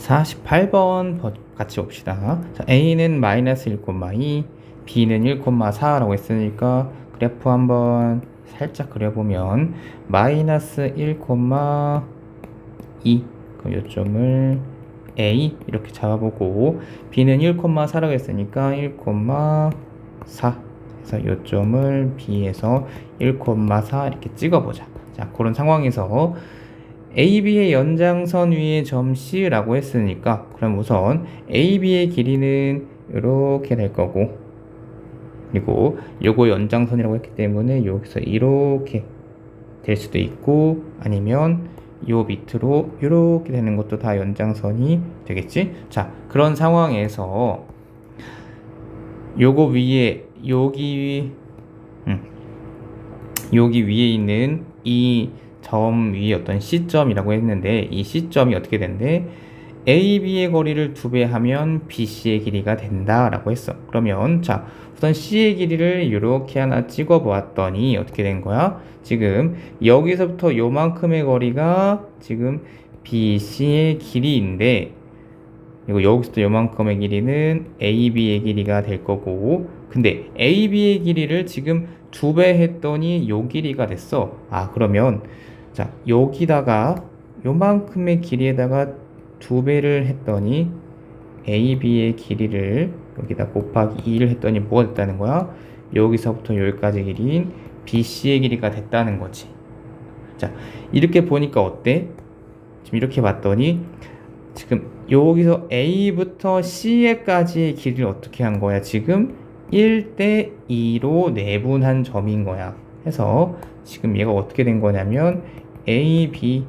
48번 같이 봅시다. 자, A는 마이너스 1,2, B는 1,4라고 했으니까 그래프 한번 살짝 그려보면 마이너스 1,2 그럼 요점을 A 이렇게 잡아보고 B는 1,4라고 했으니까 1,4 그래서 요점을 B에서 1,4 이렇게 찍어보자. 자, 그런 상황에서 AB의 연장선 위에 점 C라고 했으니까 그럼 우선 AB의 길이는 이렇게 될 거고 그리고 요거 연장선이라고 했기 때문에 여기서 이렇게 될 수도 있고 아니면 요 밑으로 이렇게 되는 것도 다 연장선이 되겠지? 자, 그런 상황에서 요거 위에 여기 위에 있는 이 점 위에 어떤 C점이라고 했는데 이 C점이 어떻게 된대? AB의 거리를 2배 하면 BC의 길이가 된다라고 했어. 그러면 자, 우선 C의 길이를 이렇게 하나 찍어 보았더니 어떻게 된 거야? 지금 여기서부터 요만큼의 거리가 지금 BC의 길이인데 그리고 여기서부터 요만큼의 길이는 AB의 길이가 될 거고 근데 AB의 길이를 지금 2배 했더니 요 길이가 됐어. 아, 그러면 자, 여기다가 요만큼의 길이에다가 2배를 했더니 AB의 길이를 여기다 곱하기 2를 했더니 뭐가 됐다는 거야? 여기서부터 여기까지 길이인 BC의 길이가 됐다는 거지. 자, 이렇게 보니까 어때? 지금 이렇게 봤더니 지금 여기서 A부터 C에까지의 길이를 어떻게 한 거야? 지금 1대 2로 내분한 점인 거야. 해서 지금 얘가 어떻게 된 거냐면 A, B,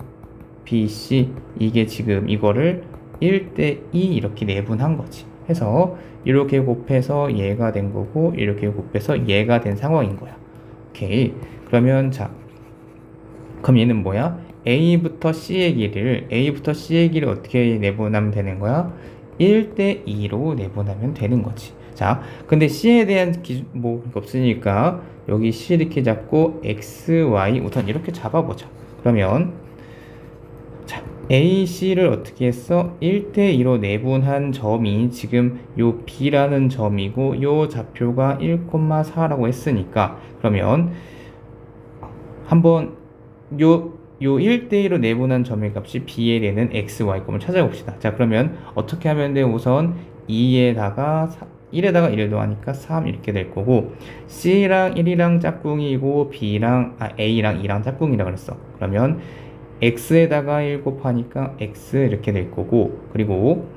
B, C 이게 지금 이거를 1대 2 이렇게 내분한 거지. 해서 이렇게 곱해서 얘가 된 거고 이렇게 곱해서 얘가 된 상황인 거야. 오케이. 그러면 자, 그럼 얘는 뭐야? A부터 C의 길이를 어떻게 내분하면 되는 거야? 1대 2로 내분하면 되는 거지. 자, 근데 C에 대한 뭐 없으니까 여기 C 이렇게 잡고 X, Y 우선 이렇게 잡아보자. 그러면 자, A, C를 어떻게 했어? 1대 2로 내분한 점이 지금 요 B라는 점이고 요 좌표가 1,4라고 했으니까 그러면 한번 요 1대1로 내분한 점의 값이 B에 되는 X, Y 값을 찾아봅시다. 자, 그러면 어떻게 하면 돼? 우선 2에다가 1에다가 1을 더하니까 3 이렇게 될 거고 C랑 1이랑 짝꿍이고 A랑 2랑 짝꿍이라 그랬어. 그러면 X에다가 1 곱하니까 X 이렇게 될 거고 그리고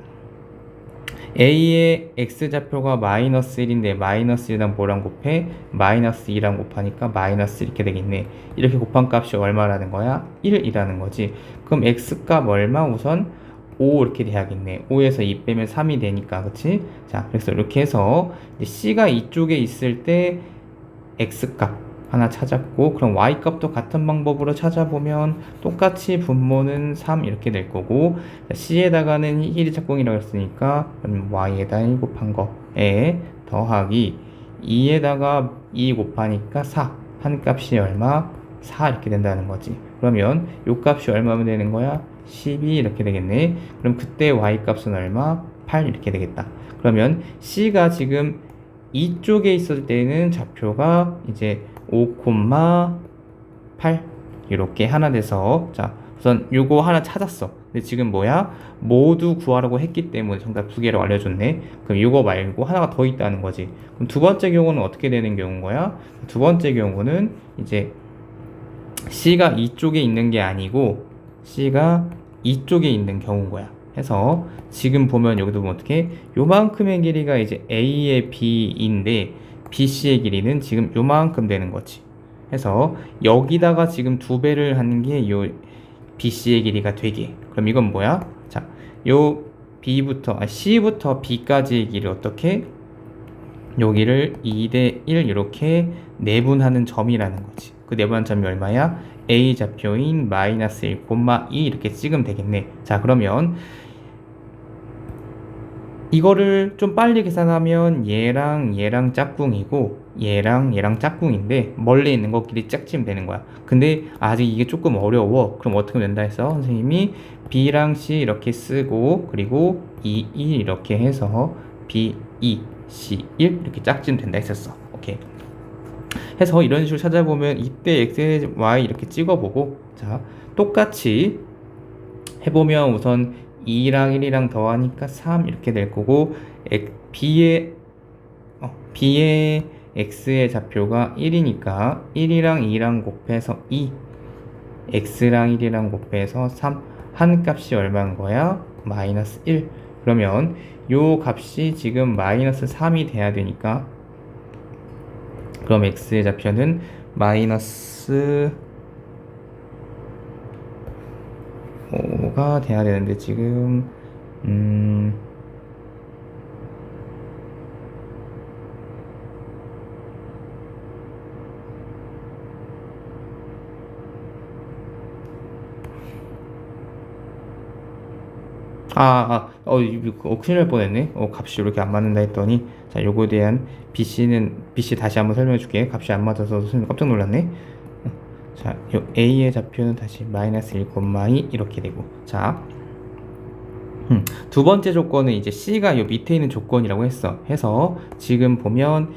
A의 X좌표가 마이너스 1인데 마이너스 1이랑 뭐랑 곱해? 마이너스 2랑 곱하니까 마이너스 이렇게 되겠네. 이렇게 곱한 값이 얼마라는 거야? 1이라는 거지. 그럼 X값 얼마? 우선 5 이렇게 돼야겠네. 5에서 2 빼면 3이 되니까 그치? 자, 그래서 이렇게 해서 C가 이쪽에 있을 때 X값 하나 찾았고 그럼 Y값도 같은 방법으로 찾아보면 똑같이 분모는 3 이렇게 될 거고 C에다가는 1이 짝꿍이라고 했으니까 그럼 Y에다 1 곱한 거에 더하기 2에다가 2 곱하니까 4 한 값이 얼마? 4 이렇게 된다는 거지. 그러면 요 값이 얼마면 되는 거야? 12 이렇게 되겠네. 그럼 그때 Y값은 얼마? 8 이렇게 되겠다. 그러면 C가 지금 이쪽에 있을 때는 좌표가 이제 5,8 이렇게 하나 돼서 자, 우선 요거 하나 찾았어. 근데 지금 뭐야? 모두 구하라고 했기 때문에 정답 2개를 알려줬네. 그럼 요거 말고 하나가 더 있다는 거지. 그럼 두 번째 경우는 어떻게 되는 경우인 거야? 두 번째 경우는 이제 C가 이쪽에 있는 게 아니고 C가 이쪽에 있는 경우인 거야. 해서 지금 보면 여기도 보면 어떻게 요만큼의 길이가 이제 A의 B인데 BC의 길이는 지금 요만큼 되는 거지. 해서 여기다가 지금 2배를 하는 게 요 BC의 길이가 되게. 그럼 이건 뭐야? 자, 요 C부터 B까지의 길이 어떻게? 여기를 2대 1 이렇게 내분하는 점이라는 거지. 그 내분한 점이 얼마야? A 좌표인 마이너스 1, 2 이렇게 찍으면 되겠네. 자, 그러면 이거를 좀 빨리 계산하면 얘랑 짝꿍이고 얘랑 얘랑 짝꿍인데 멀리 있는 것끼리 짝지면 되는 거야. 근데 아직 이게 조금 어려워. 그럼 어떻게 된다 해서 선생님이 B랑 C 이렇게 쓰고 그리고 2, 1 이렇게 해서 B, 2, C, 1 이렇게 짝지면 된다 했었어. 오케이. 해서 이런 식으로 찾아보면 이때 X, Y 이렇게 찍어보고 자 똑같이 해보면 우선 2랑 1이랑 더하니까 3 이렇게 될 거고 B의 X의 좌표가 1이니까 1이랑 2랑 곱해서 2 X랑 1이랑 곱해서 3 한 값이 얼마인 거야? 마이너스 1 그러면 요 값이 지금 마이너스 3이 돼야 되니까 그럼 X의 좌표는 마이너스 5가 돼야 되는데 지금 큰일 날 뻔했네. 값이 이렇게 안 맞는다 했더니, 자, 요거에 대한 BC 다시 한번 설명해 줄게. 값이 안 맞아서 선생님 깜짝 놀랐네. 자, 요 A의 좌표는 다시 마이너스 1,2 이렇게 되고, 자, 두 번째 조건은 이제 C가 요 밑에 있는 조건이라고 해서 지금 보면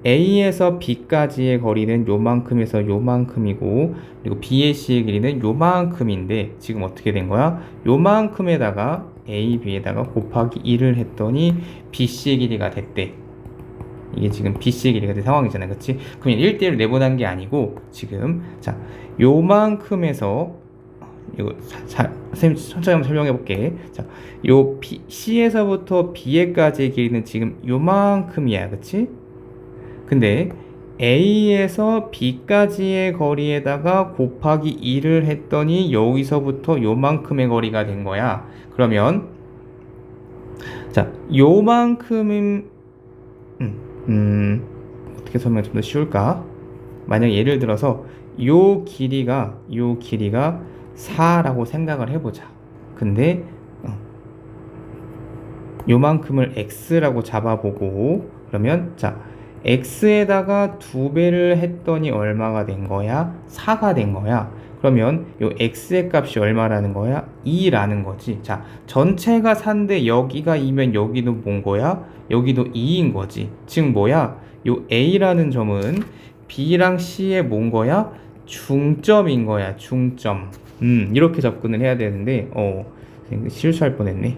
A에서 B까지의 거리는 요만큼에서 요만큼이고 그리고 B의 C의 길이는 요만큼인데 지금 어떻게 된 거야? 요만큼에다가 A, B에다가 곱하기 1을 했더니 BC의 길이가 됐대. 이게 지금 BC의 길이가 된 상황이잖아, 그치? 그럼 1대1 내보낸 게 아니고 지금 자 요만큼에서 이거 선생님 천천히 한번 설명해 볼게. 자, 요 C에서부터 B에까지의 길이는 지금 요만큼이야, 그치? 근데 A에서 B까지의 거리에다가 곱하기 2를 했더니 여기서부터 요만큼의 거리가 된 거야. 그러면 자, 요만큼은 어떻게 설명하면 좀 더 쉬울까? 만약 예를 들어서 요 길이가 4라고 생각을 해보자. 근데 요만큼을 x라고 잡아보고 그러면 자 x에다가 2배를 했더니 얼마가 된 거야? 4가 된 거야. 그러면 요 x의 값이 얼마라는 거야? 2라는 거지. 자, 전체가 4인데 여기가 2면 여기도 뭔 거야? 여기도 2인 거지. 즉 뭐야? 요 a라는 점은 b랑 c의 뭔 거야? 중점인 거야. 중점. 이렇게 접근을 해야 되는데 실수할 뻔했네.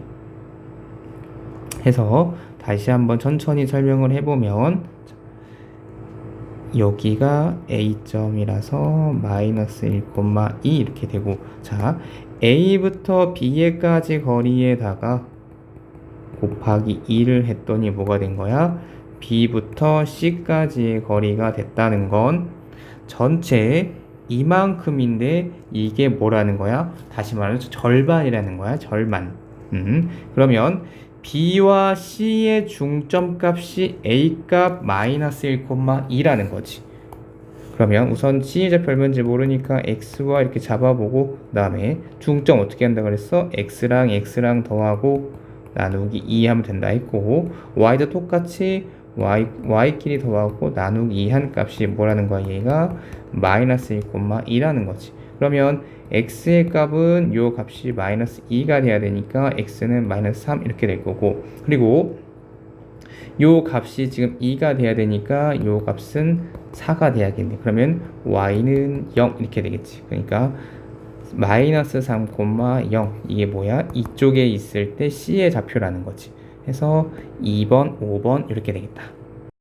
해서 다시 한번 천천히 설명을 해보면 여기가 A점이라서 마이너스 1,2 이렇게 되고 자 A부터 B에까지 거리에다가 곱하기 2를 했더니 뭐가 된 거야? B부터 C까지의 거리가 됐다는 건 전체 이만큼인데 이게 뭐라는 거야? 다시 말해서 절반이라는 거야. 절반. 그러면 B와 C의 중점값이 A값 마이너스 1,2라는 거지. 그러면 우선 C의 좌표 얼마인지 모르니까 X와 이렇게 잡아보고 그 다음에 중점 어떻게 한다 그랬어? X랑 더하고 나누기 2 하면 된다 했고 Y도 똑같이 Y끼리 더하고 나누기 2 한 값이 뭐라는 거야? 얘가 마이너스 1,2라는 거지. 그러면 x의 값은 요 값이 마이너스 2가 돼야 되니까 x는 마이너스 3 이렇게 될 거고 그리고 요 값이 지금 2가 돼야 되니까 요 값은 4가 돼야겠네. 그러면 y는 0 이렇게 되겠지. 그러니까 마이너스 3,0 이게 뭐야? 이쪽에 있을 때 c의 좌표라는 거지. 해서 2번, 5번 이렇게 되겠다.